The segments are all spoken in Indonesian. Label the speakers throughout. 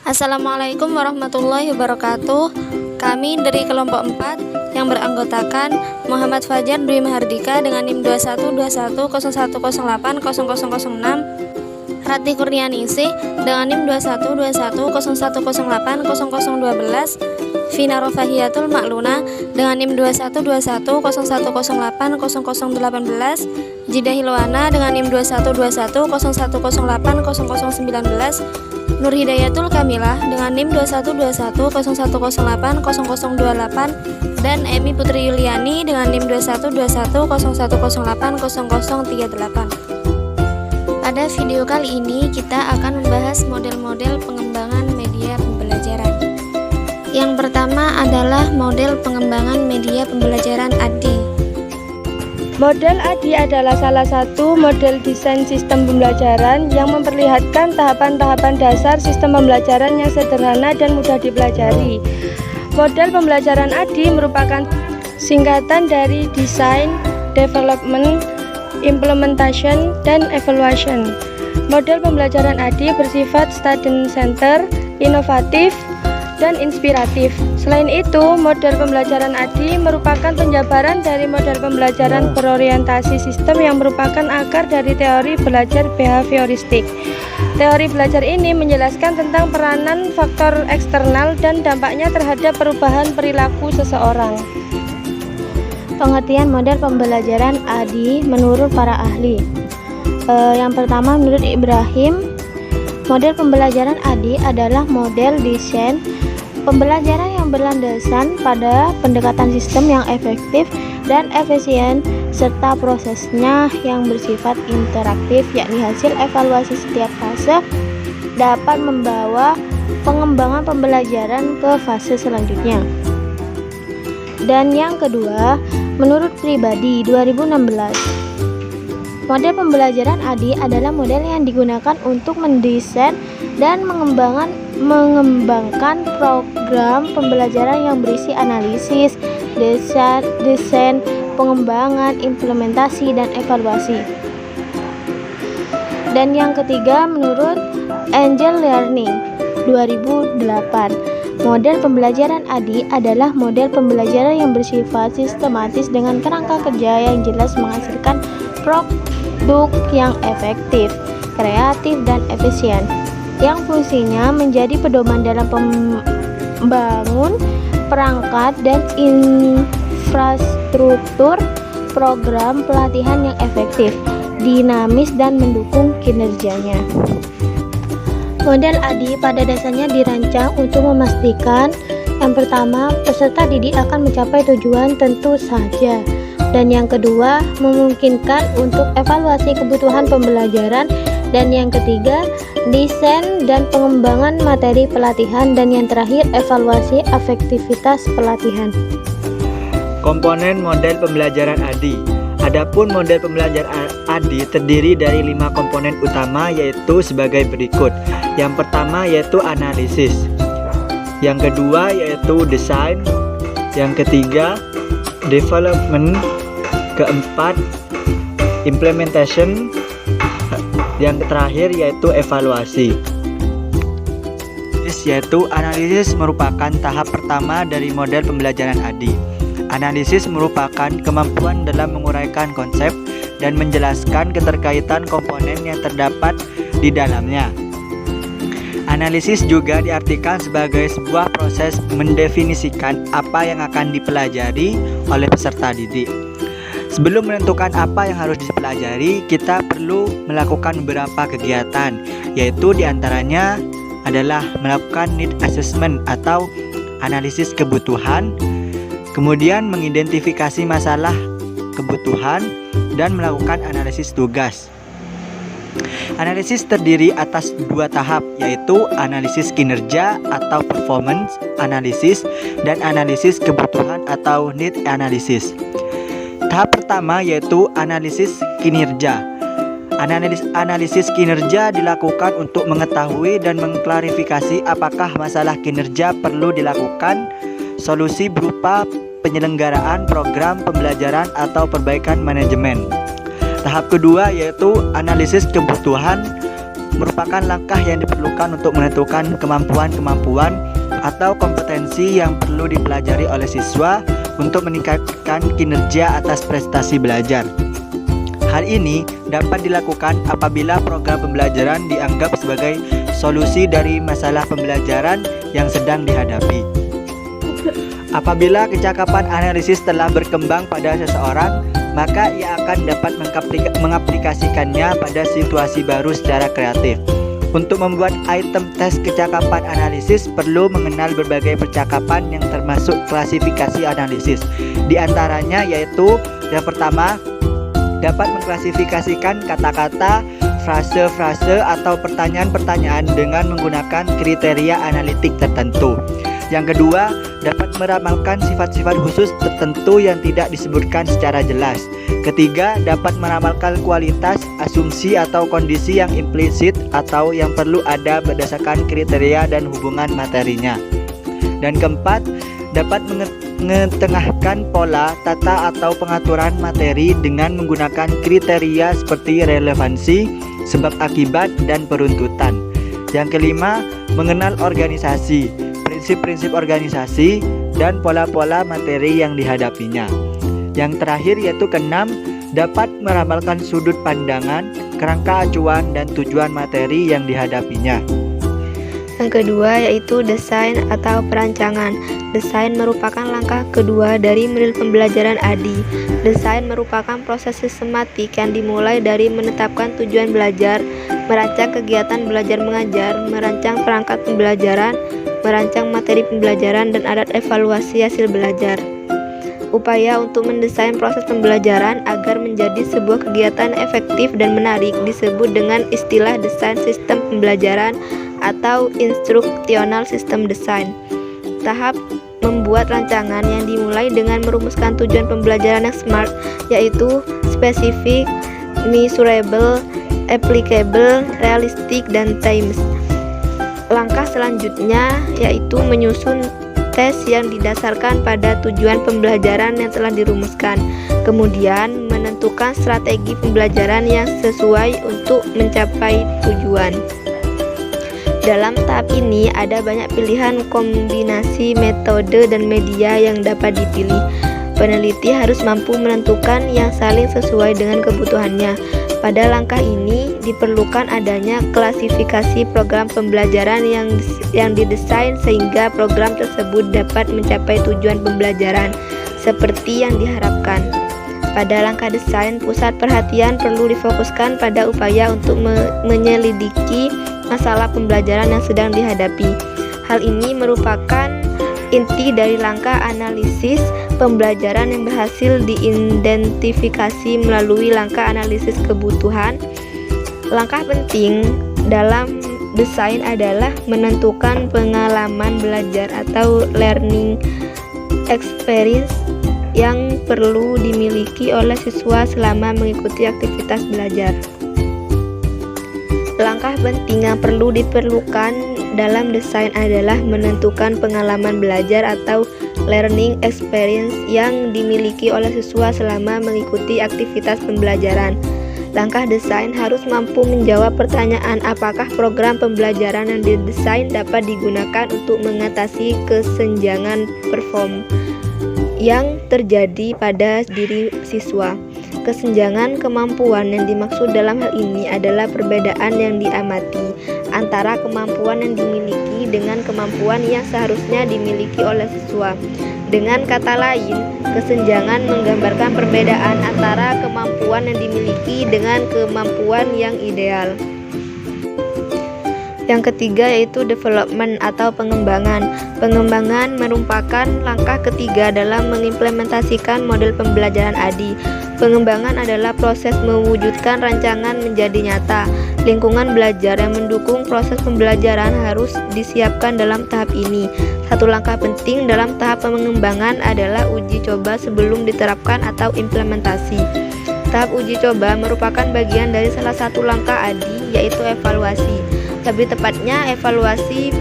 Speaker 1: Assalamualaikum warahmatullahi wabarakatuh. Kami dari kelompok 4 yang beranggotakan Muhammad Fajar Dwi Mahardika dengan NIM 212101080006, Ratih Kurnianingsih dengan NIM 212101080012, Vina Rofahiyatul Makluna dengan NIM 212101080018, Jidah Hilwana dengan NIM 212101080019, Nur Hidayatul Kamilah dengan NIM 212101080028, dan Emi Putri Yuliani dengan NIM 212101080038. Pada video kali ini kita akan membahas model-model pengembangan media pembelajaran. Yang pertama adalah model pengembangan media pembelajaran ADI.
Speaker 2: Model ADI adalah salah satu model desain sistem pembelajaran yang memperlihatkan tahapan-tahapan dasar sistem pembelajaran yang sederhana dan mudah dipelajari. Model pembelajaran ADI merupakan singkatan dari Design, Development, Implementation, dan Evaluation. Model pembelajaran ADI bersifat student-centered, inovatif, dan inspiratif. Selain itu, model pembelajaran ADI merupakan penjabaran dari model pembelajaran berorientasi sistem yang merupakan akar dari teori belajar behavioristik. Teori belajar ini menjelaskan tentang peranan faktor eksternal dan dampaknya terhadap perubahan perilaku seseorang.
Speaker 1: Pengertian model pembelajaran ADI menurut para ahli. Yang pertama, menurut Ibrahim, model pembelajaran ADI adalah model desain pembelajaran yang berlandaskan pada pendekatan sistem yang efektif dan efisien serta prosesnya yang bersifat interaktif, yakni hasil evaluasi setiap fase dapat membawa pengembangan pembelajaran ke fase selanjutnya. Dan yang kedua, menurut Pribadi 2016, model pembelajaran ADI adalah model yang digunakan untuk mendesain dan mengembangkan program pembelajaran yang berisi analisis, desain, pengembangan, implementasi, dan evaluasi. Dan yang ketiga, menurut Angel Learning 2008, model pembelajaran ADI adalah model pembelajaran yang bersifat sistematis dengan kerangka kerja yang jelas menghasilkan produk yang efektif, kreatif, dan efisien, yang fungsinya menjadi pedoman dalam membangun perangkat dan infrastruktur program pelatihan yang efektif, dinamis, dan mendukung kinerjanya. Model ADI pada dasarnya dirancang untuk memastikan yang pertama, peserta didik akan mencapai tujuan tentu saja, dan yang kedua, memungkinkan untuk evaluasi kebutuhan pembelajaran, dan yang ketiga, desain dan pengembangan materi pelatihan, dan yang terakhir, evaluasi efektivitas pelatihan.
Speaker 3: Komponen model pembelajaran ADI. Adapun model pembelajaran ADI terdiri dari 5 komponen utama, yaitu sebagai berikut. Yang pertama yaitu analisis, yang kedua yaitu desain, yang ketiga development, keempat implementation, yang terakhir yaitu evaluasi. Yaitu analisis merupakan tahap pertama dari model pembelajaran ADI. Analisis merupakan kemampuan dalam menguraikan konsep dan menjelaskan keterkaitan komponen yang terdapat di dalamnya. Analisis juga diartikan sebagai sebuah proses mendefinisikan apa yang akan dipelajari oleh peserta didik. Sebelum menentukan apa yang harus dipelajari, kita perlu melakukan beberapa kegiatan, yaitu diantaranya adalah melakukan need assessment atau analisis kebutuhan, kemudian mengidentifikasi masalah kebutuhan, dan melakukan analisis tugas. Analisis terdiri atas 2 tahap, yaitu analisis kinerja atau performance analysis dan analisis kebutuhan atau need analysis. Tahap pertama yaitu analisis kinerja. Analisis kinerja dilakukan untuk mengetahui dan mengklarifikasi apakah masalah kinerja perlu dilakukan. Solusi berupa penyelenggaraan program pembelajaran atau perbaikan manajemen. Tahap kedua yaitu analisis kebutuhan, merupakan langkah yang diperlukan untuk menentukan kemampuan-kemampuan atau kompetensi yang perlu dipelajari oleh siswa untuk meningkatkan kinerja atas prestasi belajar. Hal ini dapat dilakukan apabila program pembelajaran dianggap sebagai solusi dari masalah pembelajaran yang sedang dihadapi. Apabila kecakapan analisis telah berkembang pada seseorang, maka ia akan dapat mengaplikasikannya pada situasi baru secara kreatif. Untuk membuat item tes kecakapan analisis perlu mengenal berbagai percakapan yang termasuk klasifikasi analisis. Di antaranya yaitu yang pertama, dapat mengklasifikasikan kata-kata, frase-frase atau pertanyaan-pertanyaan dengan menggunakan kriteria analitik tertentu. Yang kedua, dapat meramalkan sifat-sifat khusus tertentu yang tidak disebutkan secara jelas. Ketiga, dapat meramalkan kualitas, asumsi atau kondisi yang implisit atau yang perlu ada berdasarkan kriteria dan hubungan materinya. Dan keempat, dapat mengetengahkan pola, tata atau pengaturan materi dengan menggunakan kriteria seperti relevansi, sebab akibat, dan peruntutan. Yang kelima, mengenal organisasi, prinsip-prinsip organisasi, dan pola-pola materi yang dihadapinya. Yang terakhir yaitu keenam, dapat meramalkan sudut pandangan, kerangka acuan, dan tujuan materi yang dihadapinya.
Speaker 2: Yang kedua yaitu desain atau perancangan. Desain merupakan langkah kedua dari model pembelajaran ADI. Desain merupakan proses sistematik yang dimulai dari menetapkan tujuan belajar, merancang kegiatan belajar mengajar, merancang perangkat pembelajaran, merancang materi pembelajaran, dan alat evaluasi hasil belajar. Upaya untuk mendesain proses pembelajaran agar menjadi sebuah kegiatan efektif dan menarik disebut dengan istilah desain sistem pembelajaran atau instruksional system design. Tahap membuat rancangan yang dimulai dengan merumuskan tujuan pembelajaran yang SMART, yaitu spesifik, measurable, applicable, realistic, dan times. Langkah selanjutnya yaitu menyusun tes yang didasarkan pada tujuan pembelajaran yang telah dirumuskan. Kemudian menentukan strategi pembelajaran yang sesuai untuk mencapai tujuan. Dalam tahap ini ada banyak pilihan kombinasi metode dan media yang dapat dipilih. Peneliti harus mampu menentukan yang saling sesuai dengan kebutuhannya. Pada langkah ini diperlukan adanya klasifikasi program pembelajaran yang didesain sehingga program tersebut dapat mencapai tujuan pembelajaran seperti yang diharapkan. Pada langkah desain, pusat perhatian perlu difokuskan pada upaya untuk menyelidiki masalah pembelajaran yang sedang dihadapi. Hal ini merupakan inti dari langkah analisis pembelajaran yang berhasil diidentifikasi melalui langkah analisis kebutuhan. Langkah penting dalam desain adalah menentukan pengalaman belajar atau learning experience yang perlu dimiliki oleh siswa selama mengikuti aktivitas belajar. Langkah penting yang perlu diperlukan dalam desain adalah menentukan pengalaman belajar atau learning experience yang dimiliki oleh siswa selama mengikuti aktivitas pembelajaran. Langkah desain harus mampu menjawab pertanyaan apakah program pembelajaran yang didesain dapat digunakan untuk mengatasi kesenjangan perform yang terjadi pada diri siswa. Kesenjangan kemampuan yang dimaksud dalam hal ini adalah perbedaan yang diamati antara kemampuan yang dimiliki dengan kemampuan yang seharusnya dimiliki oleh siswa. Dengan kata lain, kesenjangan menggambarkan perbedaan antara kemampuan yang dimiliki dengan kemampuan yang ideal. Yang ketiga yaitu development atau pengembangan. Pengembangan merupakan langkah ketiga dalam mengimplementasikan model pembelajaran ADI. Pengembangan adalah proses mewujudkan rancangan menjadi nyata. Lingkungan belajar yang mendukung proses pembelajaran harus disiapkan dalam tahap ini. Satu langkah penting dalam tahap pengembangan adalah uji coba sebelum diterapkan atau implementasi. Tahap uji coba merupakan bagian dari salah satu langkah ADI, yaitu evaluasi. Lebih tepatnya, evaluasi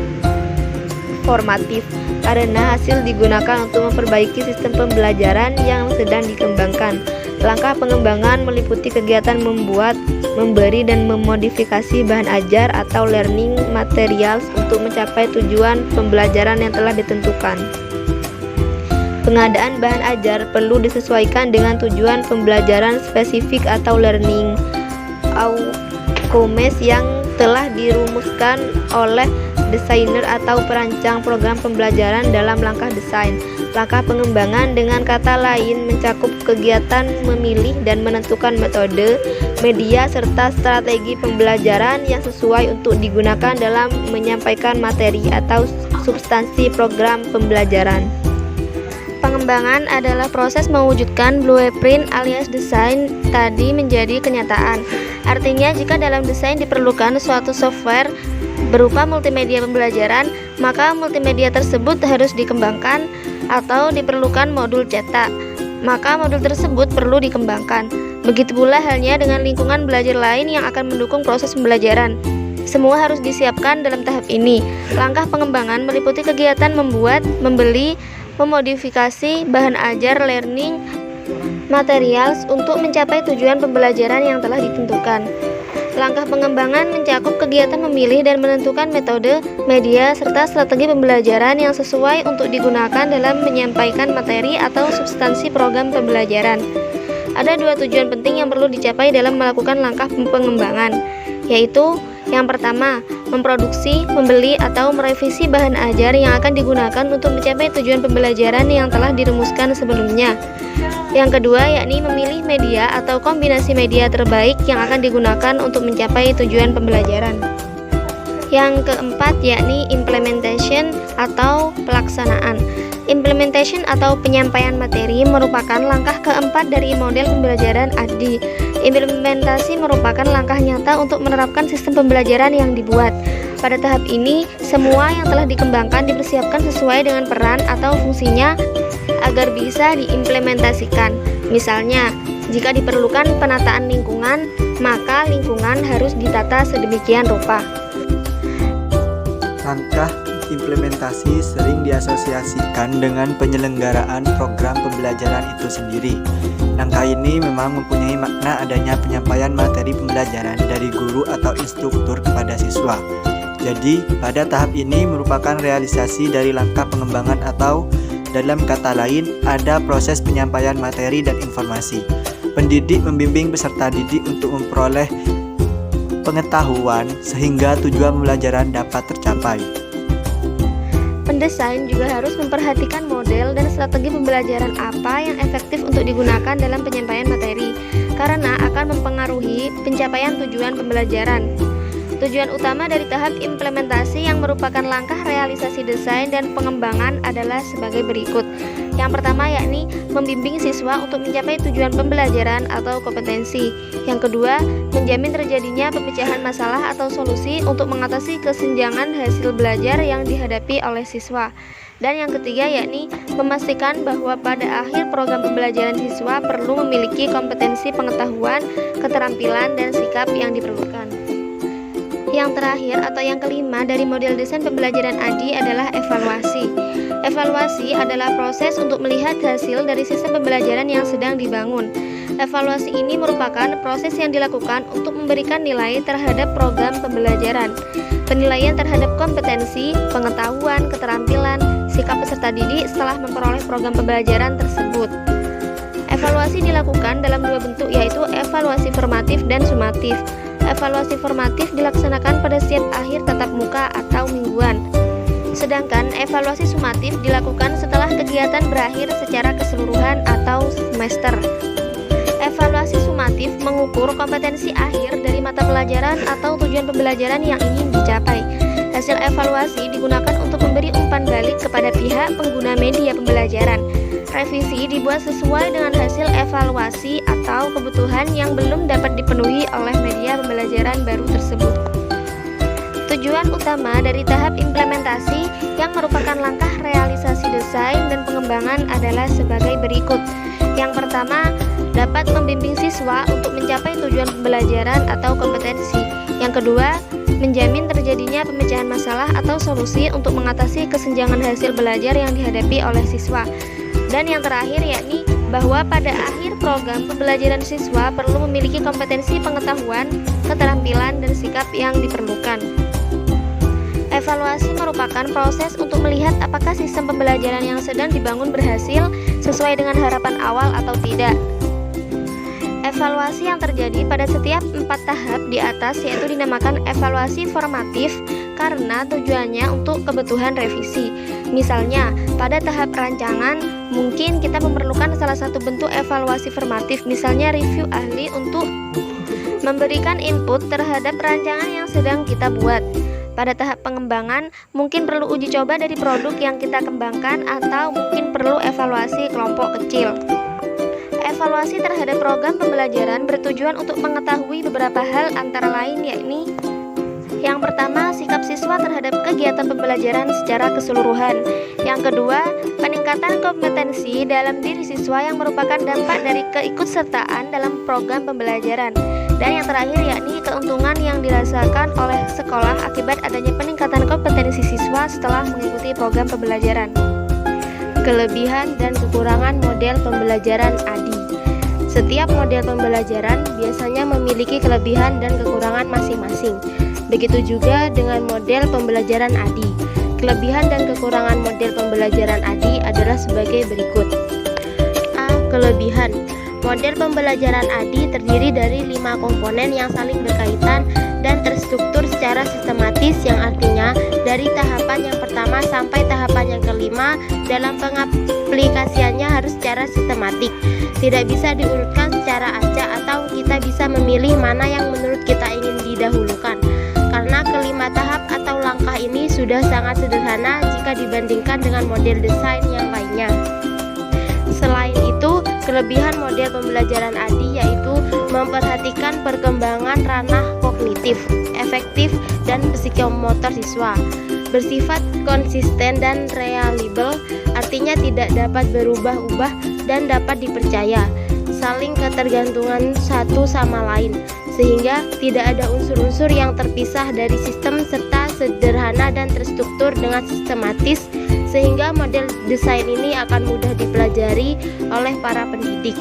Speaker 2: formatif karena hasil digunakan untuk memperbaiki sistem pembelajaran yang sedang dikembangkan. Langkah pengembangan meliputi kegiatan membuat, memberi, dan memodifikasi bahan ajar atau learning materials untuk mencapai tujuan pembelajaran yang telah ditentukan. Pengadaan bahan ajar perlu disesuaikan dengan tujuan pembelajaran spesifik atau learning outcomes yang telah dirumuskan oleh desainer atau perancang program pembelajaran dalam langkah desain. Langkah pengembangan dengan kata lain mencakup kegiatan memilih dan menentukan metode, media, serta strategi pembelajaran yang sesuai untuk digunakan dalam menyampaikan materi atau substansi program pembelajaran. Pengembangan adalah proses mewujudkan blueprint alias desain tadi menjadi kenyataan. Artinya, jika dalam desain diperlukan suatu software berupa multimedia pembelajaran, maka multimedia tersebut harus dikembangkan, atau diperlukan modul cetak, maka modul tersebut perlu dikembangkan. Begitu pula halnya dengan lingkungan belajar lain yang akan mendukung proses pembelajaran. Semua harus disiapkan dalam tahap ini. Langkah pengembangan meliputi kegiatan membuat, membeli, memodifikasi bahan ajar learning materials untuk mencapai tujuan pembelajaran yang telah ditentukan. Langkah pengembangan mencakup kegiatan memilih dan menentukan metode, media, serta strategi pembelajaran yang sesuai untuk digunakan dalam menyampaikan materi atau substansi program pembelajaran. Ada dua tujuan penting yang perlu dicapai dalam melakukan langkah pengembangan, yaitu yang pertama, memproduksi, membeli, atau merevisi bahan ajar yang akan digunakan untuk mencapai tujuan pembelajaran yang telah dirumuskan sebelumnya. Yang kedua, yakni memilih media atau kombinasi media terbaik yang akan digunakan untuk mencapai tujuan pembelajaran. Yang keempat, yakni implementation atau pelaksanaan. Implementation atau penyampaian materi merupakan langkah keempat dari model pembelajaran ADDIE. Implementasi merupakan langkah nyata untuk menerapkan sistem pembelajaran yang dibuat. Pada tahap ini, semua yang telah dikembangkan dipersiapkan sesuai dengan peran atau fungsinya agar bisa diimplementasikan. Misalnya, jika diperlukan penataan lingkungan, maka lingkungan harus ditata sedemikian rupa.
Speaker 3: Langkah implementasi sering diasosiasikan dengan penyelenggaraan program pembelajaran itu sendiri. Langkah ini memang mempunyai makna adanya penyampaian materi pembelajaran dari guru atau instruktur kepada siswa. Jadi, pada tahap ini merupakan realisasi dari langkah pengembangan atau dalam kata lain, ada proses penyampaian materi dan informasi. Pendidik membimbing peserta didik untuk memperoleh pengetahuan sehingga tujuan pembelajaran dapat tercapai.
Speaker 1: Pendesain juga harus memperhatikan model dan strategi pembelajaran apa yang efektif untuk digunakan dalam penyampaian materi, karena akan mempengaruhi pencapaian tujuan pembelajaran. Tujuan utama dari tahap implementasi yang merupakan langkah realisasi desain dan pengembangan adalah sebagai berikut. Yang pertama, yakni membimbing siswa untuk mencapai tujuan pembelajaran atau kompetensi. Yang kedua, menjamin terjadinya pemecahan masalah atau solusi untuk mengatasi kesenjangan hasil belajar yang dihadapi oleh siswa. Dan yang ketiga, yakni memastikan bahwa pada akhir program pembelajaran siswa perlu memiliki kompetensi pengetahuan, keterampilan, dan sikap yang diperlukan. Yang terakhir atau yang kelima dari model desain pembelajaran ADDIE adalah evaluasi. Evaluasi adalah proses untuk melihat hasil dari sistem pembelajaran yang sedang dibangun. Evaluasi ini merupakan proses yang dilakukan untuk memberikan nilai terhadap program pembelajaran. Penilaian terhadap kompetensi, pengetahuan, keterampilan, sikap peserta didik setelah memperoleh program pembelajaran tersebut. Evaluasi dilakukan dalam dua bentuk, yaitu evaluasi formatif dan sumatif. Evaluasi formatif dilaksanakan pada setiap akhir tatap muka atau mingguan. Sedangkan evaluasi sumatif dilakukan setelah kegiatan berakhir secara keseluruhan atau semester. Evaluasi sumatif mengukur kompetensi akhir dari mata pelajaran atau tujuan pembelajaran yang ingin dicapai. Hasil evaluasi digunakan untuk memberi umpan balik kepada pihak pengguna media pembelajaran. Revisi dibuat sesuai dengan hasil evaluasi atau kebutuhan yang belum dapat dipenuhi oleh media pembelajaran baru tersebut. Tujuan utama dari tahap implementasi yang merupakan langkah realisasi desain dan pengembangan adalah sebagai berikut. Yang pertama, dapat membimbing siswa untuk mencapai tujuan pembelajaran atau kompetensi. Yang kedua, menjamin terjadinya pemecahan masalah atau solusi untuk mengatasi kesenjangan hasil belajar yang dihadapi oleh siswa. Dan yang terakhir yakni bahwa pada akhir program pembelajaran siswa perlu memiliki kompetensi pengetahuan, keterampilan, dan sikap yang diperlukan. Evaluasi merupakan proses untuk melihat apakah sistem pembelajaran yang sedang dibangun berhasil sesuai dengan harapan awal atau tidak. Evaluasi yang terjadi pada setiap 4 tahap di atas yaitu dinamakan evaluasi formatif karena tujuannya untuk kebutuhan revisi. Misalnya, pada tahap rancangan mungkin kita memerlukan salah satu bentuk evaluasi formatif, misalnya review ahli untuk memberikan input terhadap rancangan yang sedang kita buat. Pada tahap pengembangan, mungkin perlu uji coba dari produk yang kita kembangkan atau mungkin perlu evaluasi kelompok kecil. Evaluasi terhadap program pembelajaran bertujuan untuk mengetahui beberapa hal antara lain yakni yang pertama, sikap siswa terhadap kegiatan pembelajaran secara keseluruhan. Yang kedua, peningkatan kompetensi dalam diri siswa yang merupakan dampak dari keikutsertaan dalam program pembelajaran. Dan yang terakhir yakni keuntungan yang dirasakan oleh sekolah akibat adanya peningkatan kompetensi siswa setelah mengikuti program pembelajaran. Kelebihan dan kekurangan model pembelajaran ADI. Setiap model pembelajaran biasanya memiliki kelebihan dan kekurangan masing-masing. Begitu juga dengan model pembelajaran ADI. Kelebihan dan kekurangan model pembelajaran ADI adalah sebagai berikut. A. Kelebihan. Model pembelajaran ADI terdiri dari 5 komponen yang saling berkaitan dan terstruktur secara sistematis, yang artinya dari tahapan yang pertama sampai tahapan yang kelima dalam pengaplikasiannya harus secara sistematik. Tidak bisa diurutkan secara acak atau kita bisa memilih mana yang menurut kita ingin didahulukan. Karena kelima tahap atau langkah ini sudah sangat sederhana jika dibandingkan dengan model desain yang lainnya. Selain itu, kelebihan model pembelajaran ADI yaitu memperhatikan perkembangan ranah kognitif, efektif, dan psikomotor siswa. Bersifat konsisten dan reliable, artinya tidak dapat berubah-ubah dan dapat dipercaya. Saling ketergantungan satu sama lain, sehingga tidak ada unsur-unsur yang terpisah dari sistem serta sederhana dan terstruktur dengan sistematis, sehingga model desain ini akan mudah dipelajari oleh para pendidik.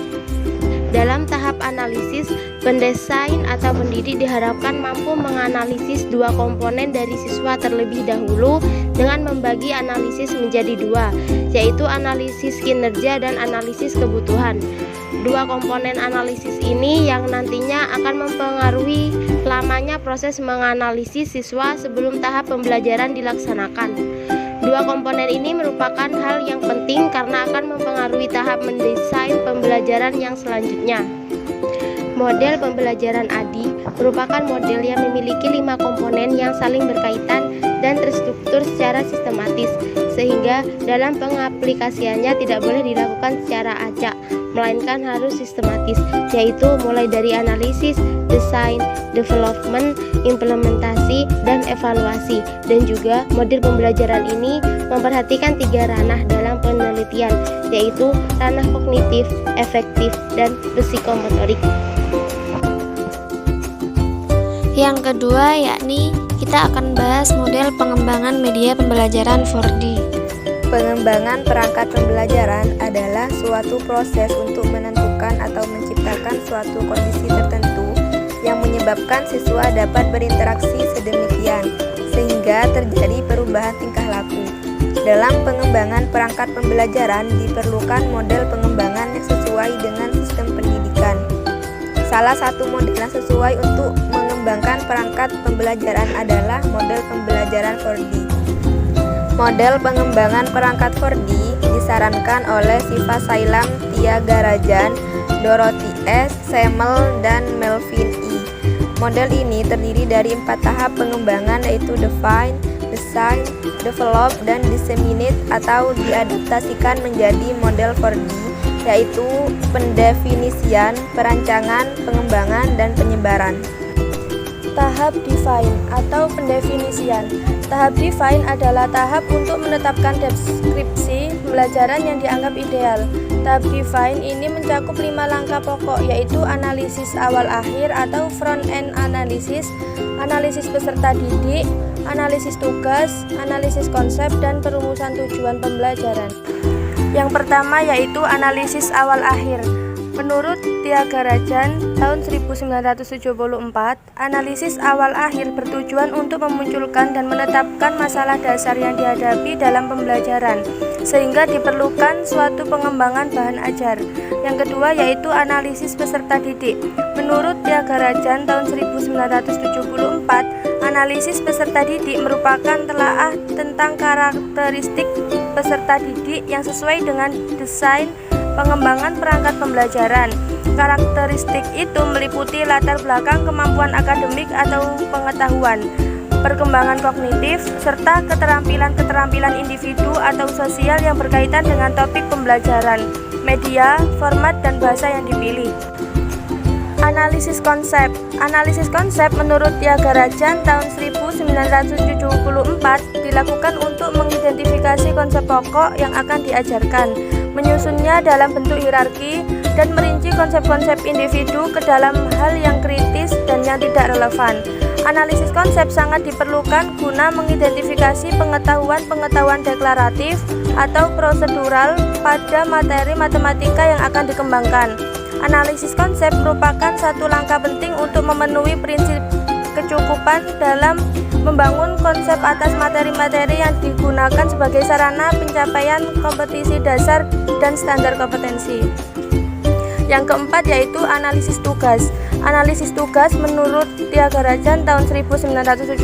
Speaker 1: Dalam tahap analisis, pendesain atau pendidik diharapkan mampu menganalisis 2 komponen dari siswa terlebih dahulu dengan membagi analisis menjadi 2, yaitu analisis kinerja dan analisis kebutuhan. 2 komponen analisis ini yang nantinya akan mempengaruhi lamanya proses menganalisis siswa sebelum tahap pembelajaran dilaksanakan. 2 komponen ini merupakan hal yang penting karena akan mempengaruhi tahap mendesain pembelajaran yang selanjutnya. Model pembelajaran ADI merupakan model yang memiliki 5 komponen yang saling berkaitan dan terstruktur secara sistematis, sehingga dalam pengaplikasiannya tidak boleh dilakukan secara acak, melainkan harus sistematis, yaitu mulai dari analisis, desain, development, implementasi, dan evaluasi. Dan juga model pembelajaran ini memperhatikan 3 ranah dalam penelitian, yaitu ranah kognitif, efektif, dan psikomotorik.
Speaker 4: Yang kedua yakni kita akan bahas model pengembangan media pembelajaran 4D.
Speaker 2: Pengembangan perangkat pembelajaran adalah suatu proses untuk menentukan atau menciptakan suatu kondisi tertentu yang menyebabkan siswa dapat berinteraksi sedemikian sehingga terjadi perubahan tingkah laku. Dalam pengembangan perangkat pembelajaran diperlukan model pengembangan yang sesuai dengan sistem pendidikan. Salah satu model yang sesuai untuk mengembangkan perangkat pembelajaran adalah model pembelajaran 4D. Model pengembangan perangkat 4D disarankan oleh Siva Sailam, Thiagarajan, Dorothy S. Semmel, dan Melvin E. Model ini terdiri dari 4 tahap pengembangan yaitu define, design, develop, dan disseminate atau diadaptasikan menjadi model 4D, yaitu pendefinisian, perancangan, pengembangan, dan penyebaran. tahap define atau pendefinisian. Tahap define adalah tahap untuk menetapkan deskripsi pembelajaran yang dianggap ideal. Tahap define ini mencakup 5 langkah pokok, yaitu analisis awal-akhir atau front-end analysis, analisis peserta didik, analisis tugas, analisis konsep, dan perumusan tujuan pembelajaran. Yang pertama yaitu analisis awal-akhir. Menurut Tyagarajan tahun 1974, analisis awal-akhir bertujuan untuk memunculkan dan menetapkan masalah dasar yang dihadapi dalam pembelajaran, sehingga diperlukan suatu pengembangan bahan ajar. Yang kedua yaitu analisis peserta didik. Menurut Tyagarajan tahun 1974, analisis peserta didik merupakan telaah tentang karakteristik peserta didik yang sesuai dengan desain pengembangan perangkat pembelajaran. Karakteristik itu meliputi latar belakang kemampuan akademik atau pengetahuan, perkembangan kognitif, serta keterampilan-keterampilan individu atau sosial yang berkaitan dengan topik pembelajaran, media, format, dan bahasa yang dipilih. Analisis konsep. Analisis konsep menurut Tyagarajan tahun 1974 dilakukan untuk mengidentifikasi konsep pokok yang akan diajarkan, menyusunnya dalam bentuk hierarki, dan merinci konsep-konsep individu ke dalam hal yang kritis dan yang tidak relevan. Analisis konsep sangat diperlukan guna mengidentifikasi pengetahuan-pengetahuan deklaratif atau prosedural pada materi matematika yang akan dikembangkan. Analisis konsep merupakan satu langkah penting untuk memenuhi prinsip kecukupan dalam membangun konsep atas materi-materi yang digunakan sebagai sarana pencapaian kompetisi dasar dan standar kompetensi. Yang keempat yaitu analisis tugas. Analisis tugas menurut Tyagarajan tahun 1974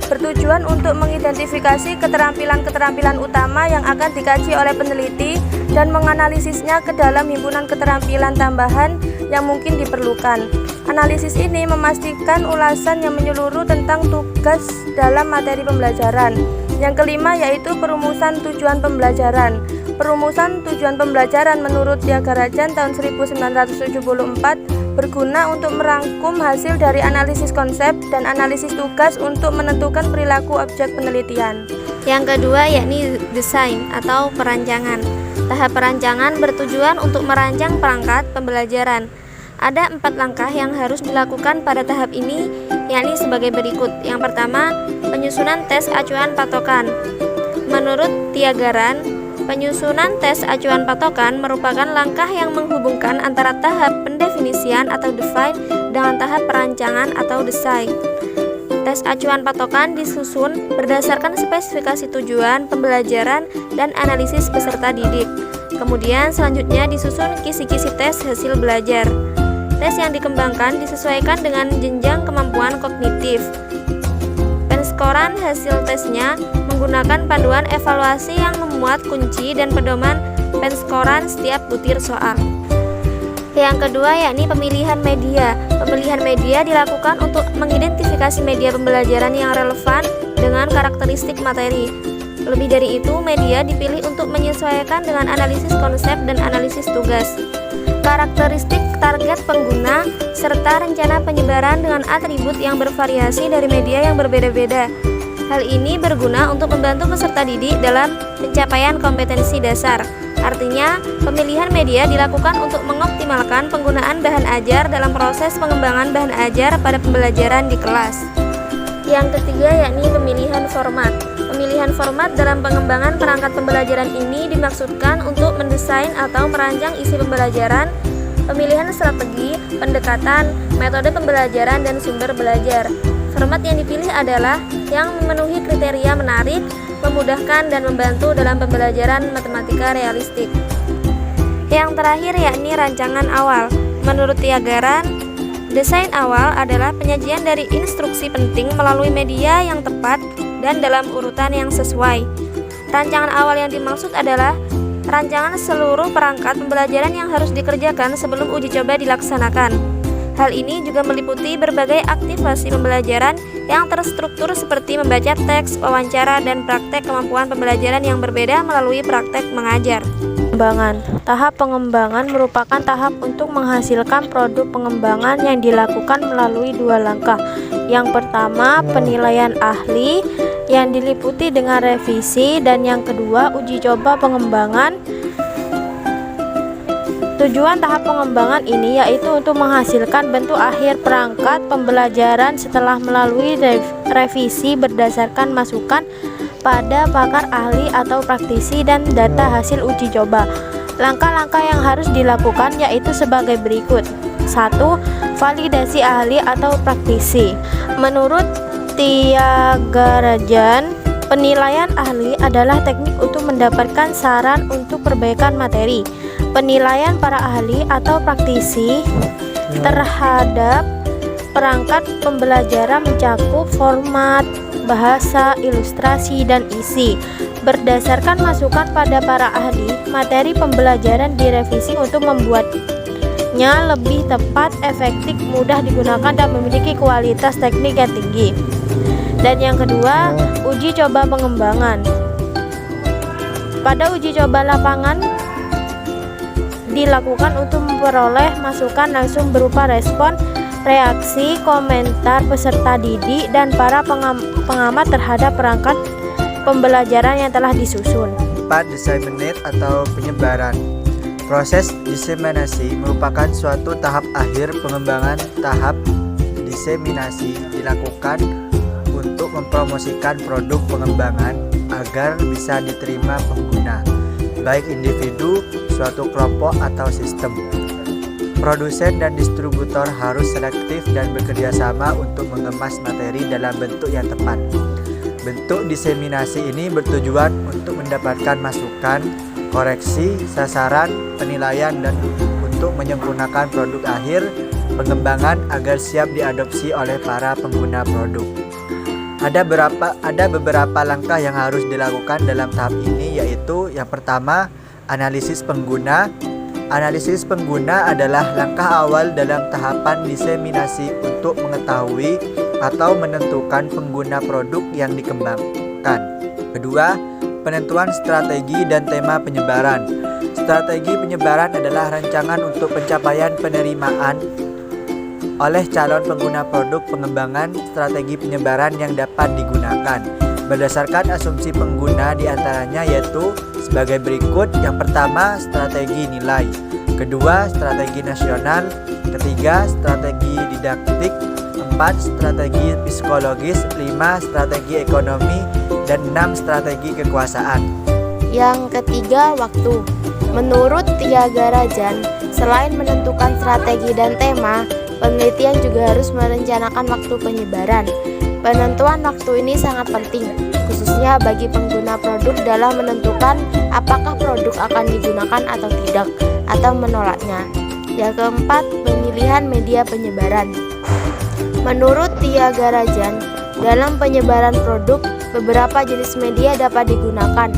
Speaker 2: bertujuan untuk mengidentifikasi keterampilan-keterampilan utama yang akan dikaji oleh peneliti dan menganalisisnya ke dalam himpunan keterampilan tambahan yang mungkin diperlukan. Analisis ini memastikan ulasan yang menyeluruh tentang tugas dalam materi pembelajaran. Yang kelima yaitu perumusan tujuan pembelajaran. Perumusan tujuan pembelajaran menurut Tyagarajan tahun 1974 berguna untuk merangkum hasil dari analisis konsep dan analisis tugas untuk menentukan perilaku objek penelitian.
Speaker 4: Yang kedua yakni desain atau perancangan. Tahap perancangan bertujuan untuk merancang perangkat pembelajaran. Ada 4 langkah yang harus dilakukan pada tahap ini, yakni sebagai berikut. Yang pertama, penyusunan tes acuan patokan. Menurut Tyagaran, penyusunan tes acuan patokan merupakan langkah yang menghubungkan antara tahap pendefinisian atau define dengan tahap perancangan atau design. Tes acuan patokan disusun berdasarkan spesifikasi tujuan pembelajaran dan analisis peserta didik. Kemudian selanjutnya disusun kisi-kisi tes hasil belajar. Tes yang dikembangkan disesuaikan dengan jenjang kemampuan kognitif. Penskoran hasil tesnya menggunakan panduan evaluasi yang memuat kunci dan pedoman penskoran setiap butir soal. Yang kedua yakni pemilihan media. Pemilihan media dilakukan untuk mengidentifikasi media pembelajaran yang relevan dengan karakteristik materi. Lebih dari itu, media dipilih untuk menyesuaikan dengan analisis konsep dan analisis tugas. Karakteristik target pengguna serta rencana penyebaran dengan atribut yang bervariasi dari media yang berbeda-beda. Hal ini berguna untuk membantu peserta didik dalam pencapaian kompetensi dasar. Artinya, pemilihan media dilakukan untuk mengoptimalkan penggunaan bahan ajar dalam proses pengembangan bahan ajar pada pembelajaran di kelas. Yang ketiga yakni pemilihan format. Pemilihan format dalam pengembangan perangkat pembelajaran ini dimaksudkan untuk mendesain atau merancang isi pembelajaran, pemilihan strategi, pendekatan, metode pembelajaran, dan sumber belajar. Format yang dipilih adalah yang memenuhi kriteria menarik, memudahkan, dan membantu dalam pembelajaran matematika realistik. Yang terakhir yakni rancangan awal. Menurut Tyagaran, desain awal adalah penyajian dari instruksi penting melalui media yang tepat dan dalam urutan yang sesuai. Rancangan awal yang dimaksud adalah rancangan seluruh perangkat pembelajaran yang harus dikerjakan sebelum uji coba dilaksanakan. Hal ini juga meliputi berbagai aktivasi pembelajaran yang terstruktur seperti membaca teks, wawancara, dan praktek kemampuan pembelajaran yang berbeda melalui praktek mengajar. pengembangan. Tahap pengembangan merupakan tahap untuk menghasilkan produk pengembangan yang dilakukan melalui dua langkah. Yang pertama, penilaian ahli yang diliputi dengan revisi, dan yang kedua, uji coba pengembangan. Tujuan tahap pengembangan ini yaitu untuk menghasilkan bentuk akhir perangkat pembelajaran setelah melalui revisi berdasarkan masukan pada pakar ahli atau praktisi dan data hasil uji coba. Langkah-langkah yang harus dilakukan yaitu sebagai berikut. 1. Validasi ahli atau praktisi. Menurut Tyagarajan, penilaian ahli adalah teknik untuk mendapatkan saran untuk perbaikan materi. Penilaian para ahli atau praktisi terhadap perangkat pembelajaran mencakup format, bahasa, ilustrasi, dan isi. Berdasarkan masukan pada para ahli, materi pembelajaran direvisi untuk membuatnya lebih tepat, efektif, mudah digunakan, dan memiliki kualitas teknik yang tinggi. Dan yang kedua, uji coba pengembangan. Pada uji coba lapangan dilakukan untuk memperoleh masukan langsung berupa respon, reaksi, komentar peserta didik, dan para pengamat terhadap perangkat pembelajaran yang telah disusun.
Speaker 3: 4. Disseminate atau penyebaran. Proses diseminasi merupakan suatu tahap akhir pengembangan. Tahap diseminasi dilakukan untuk mempromosikan produk pengembangan agar bisa diterima pengguna, baik individu, suatu kelompok, atau sistem. Produsen dan distributor harus selektif dan bekerja sama untuk mengemas materi dalam bentuk yang tepat. Bentuk diseminasi ini bertujuan untuk mendapatkan masukan, koreksi, sasaran, penilaian, dan untuk menyempurnakan produk akhir pengembangan agar siap diadopsi oleh para pengguna produk. Ada beberapa langkah yang harus dilakukan dalam tahap ini, yaitu yang pertama, analisis pengguna. Analisis pengguna adalah langkah awal dalam tahapan diseminasi untuk mengetahui atau menentukan pengguna produk yang dikembangkan. Kedua, penentuan strategi dan tema penyebaran. Strategi penyebaran adalah rancangan untuk pencapaian penerimaan oleh calon pengguna produk pengembangan strategi penyebaran yang dapat digunakan. Berdasarkan asumsi pengguna diantaranya yaitu sebagai berikut. Yang pertama, strategi nilai. Kedua, strategi nasional. Ketiga, strategi didaktik. 4. Strategi psikologis. 5. Strategi ekonomi. Dan 6. Strategi kekuasaan.
Speaker 4: Yang ketiga, waktu. Menurut Tyagarajan, selain menentukan strategi dan tema, penelitian juga harus merencanakan waktu penyebaran. Penentuan waktu ini sangat penting, khususnya bagi pengguna produk dalam menentukan apakah produk akan digunakan atau tidak, atau menolaknya. Yang keempat, pemilihan media penyebaran. Menurut Tyagarajan, dalam penyebaran produk, beberapa jenis media dapat digunakan.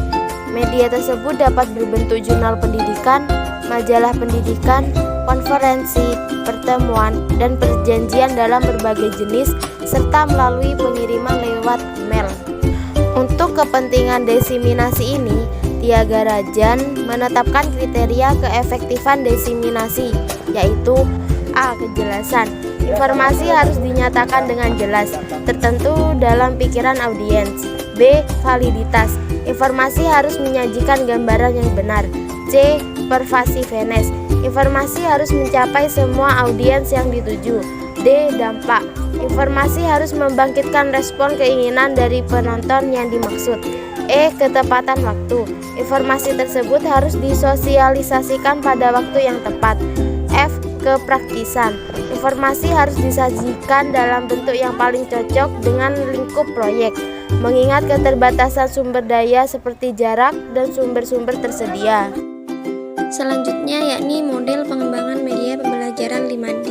Speaker 4: Media tersebut dapat berbentuk jurnal pendidikan, majalah pendidikan, konferensi, pertemuan, dan perjanjian dalam berbagai jenis, serta melalui pengiriman lewat email. Untuk kepentingan diseminasi ini, Tyagarajan menetapkan kriteria keefektifan diseminasi, yaitu A. Kejelasan. Informasi harus dinyatakan dengan jelas, tertentu dalam pikiran audiens. B. Validitas. Informasi harus menyajikan gambaran yang benar. C. Pervasiveness. Informasi harus mencapai semua audiens yang dituju. D. Dampak. Informasi harus membangkitkan respon keinginan dari penonton yang dimaksud. E. Ketepatan waktu. Informasi tersebut harus disosialisasikan pada waktu yang tepat. F. Kepraktisan. Informasi harus disajikan dalam bentuk yang paling cocok dengan lingkup proyek, mengingat keterbatasan sumber daya seperti jarak dan sumber-sumber tersedia. Selanjutnya yakni model pengembangan media pembelajaran 5D.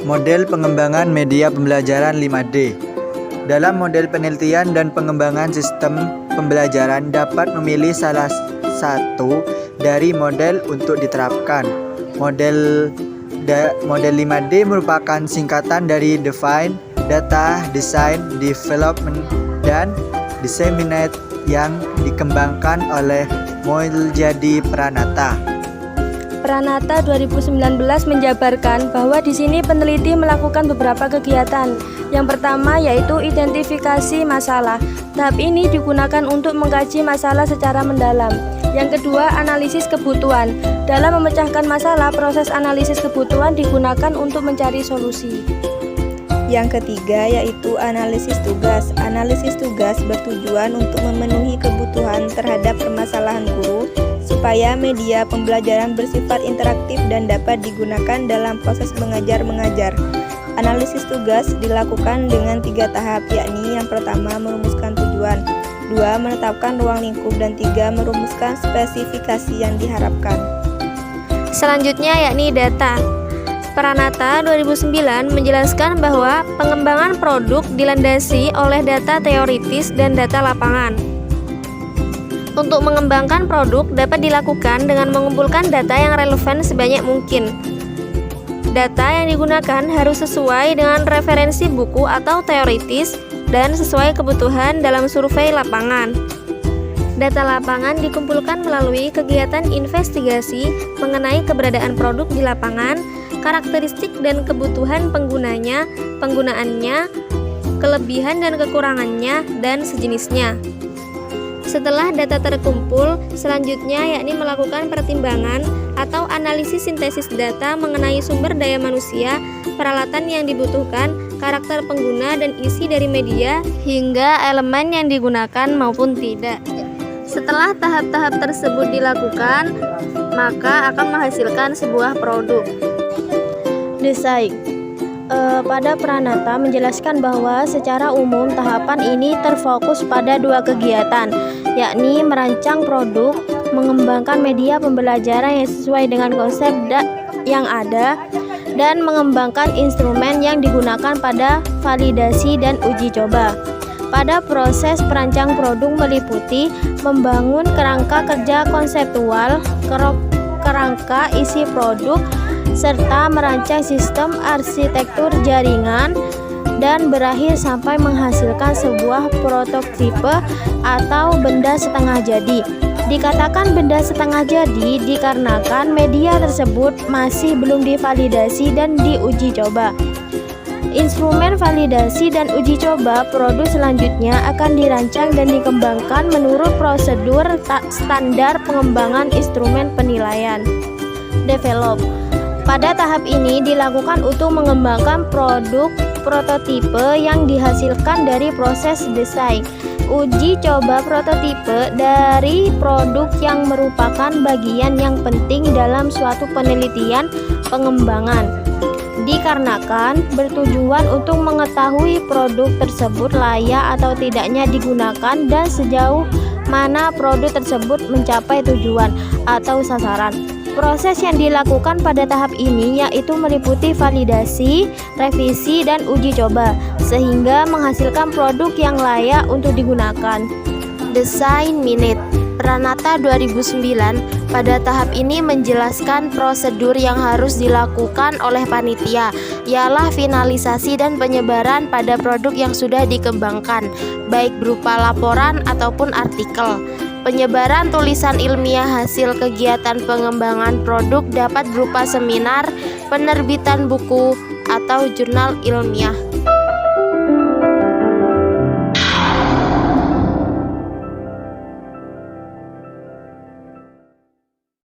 Speaker 3: Model pengembangan media pembelajaran 5D. Dalam model penelitian dan pengembangan sistem pembelajaran dapat memilih salah satu dari model untuk diterapkan. Model 5D merupakan singkatan dari Define, Data, Design, Development, dan Disseminate yang dikembangkan oleh Muljadi Pranata.
Speaker 2: Pranata 2019 menjabarkan bahwa di sini peneliti melakukan beberapa kegiatan. Yang pertama yaitu identifikasi masalah. Tahap ini digunakan untuk mengkaji masalah secara mendalam. Yang kedua, analisis kebutuhan. Dalam memecahkan masalah, proses analisis kebutuhan digunakan untuk mencari solusi.
Speaker 5: Yang ketiga yaitu analisis tugas. Analisis tugas bertujuan untuk memenuhi kebutuhan terhadap permasalahan guru supaya media pembelajaran bersifat interaktif dan dapat digunakan dalam proses mengajar-mengajar. Analisis tugas dilakukan dengan 3 tahap, yakni yang pertama merumuskan tujuan, 2 menetapkan ruang lingkup, dan 3 merumuskan spesifikasi yang diharapkan.
Speaker 4: Selanjutnya yakni data. Pranata 2009 menjelaskan bahwa pengembangan produk dilandasi oleh data teoritis dan data lapangan. Untuk mengembangkan produk dapat dilakukan dengan mengumpulkan data yang relevan sebanyak mungkin. Data yang digunakan harus sesuai dengan referensi buku atau teoritis dan sesuai kebutuhan dalam survei lapangan. Data lapangan dikumpulkan melalui kegiatan investigasi mengenai keberadaan produk di lapangan, karakteristik dan kebutuhan penggunanya, penggunaannya, kelebihan dan kekurangannya, dan sejenisnya. Setelah data terkumpul, selanjutnya yakni melakukan pertimbangan atau analisis sintesis data mengenai sumber daya manusia, peralatan yang dibutuhkan, karakter pengguna dan isi dari media, hingga elemen yang digunakan maupun tidak. Setelah tahap-tahap tersebut dilakukan, maka akan menghasilkan sebuah produk.
Speaker 1: Desain. Pada Pranata menjelaskan bahwa secara umum tahapan ini terfokus pada 2 kegiatan, yakni merancang produk, mengembangkan media pembelajaran yang sesuai dengan konsep yang ada, dan mengembangkan instrumen yang digunakan pada validasi dan uji coba. Pada proses perancang produk meliputi membangun kerangka kerja konseptual, kerangka isi produk, serta merancang sistem arsitektur jaringan, dan berakhir sampai menghasilkan sebuah prototipe atau benda setengah jadi. Dikatakan benda setengah jadi dikarenakan media tersebut masih belum divalidasi dan diuji coba. Instrumen validasi dan uji coba produk selanjutnya akan dirancang dan dikembangkan menurut prosedur standar pengembangan instrumen penilaian. Develop. Pada tahap ini dilakukan untuk mengembangkan produk prototipe yang dihasilkan dari proses desain. Uji coba prototipe dari produk yang merupakan bagian yang penting dalam suatu penelitian pengembangan. Dikarenakan bertujuan untuk mengetahui produk tersebut layak atau tidaknya digunakan dan sejauh mana produk tersebut mencapai tujuan atau sasaran. Proses yang dilakukan pada tahap ini yaitu meliputi validasi, revisi, dan uji coba, sehingga menghasilkan produk yang layak untuk digunakan.
Speaker 4: Desain minute. Pranata 2009 pada tahap ini menjelaskan prosedur yang harus dilakukan oleh panitia, ialah finalisasi dan penyebaran pada produk yang sudah dikembangkan, baik berupa laporan ataupun artikel. Penyebaran tulisan ilmiah hasil kegiatan pengembangan produk dapat berupa seminar, penerbitan buku, atau jurnal ilmiah.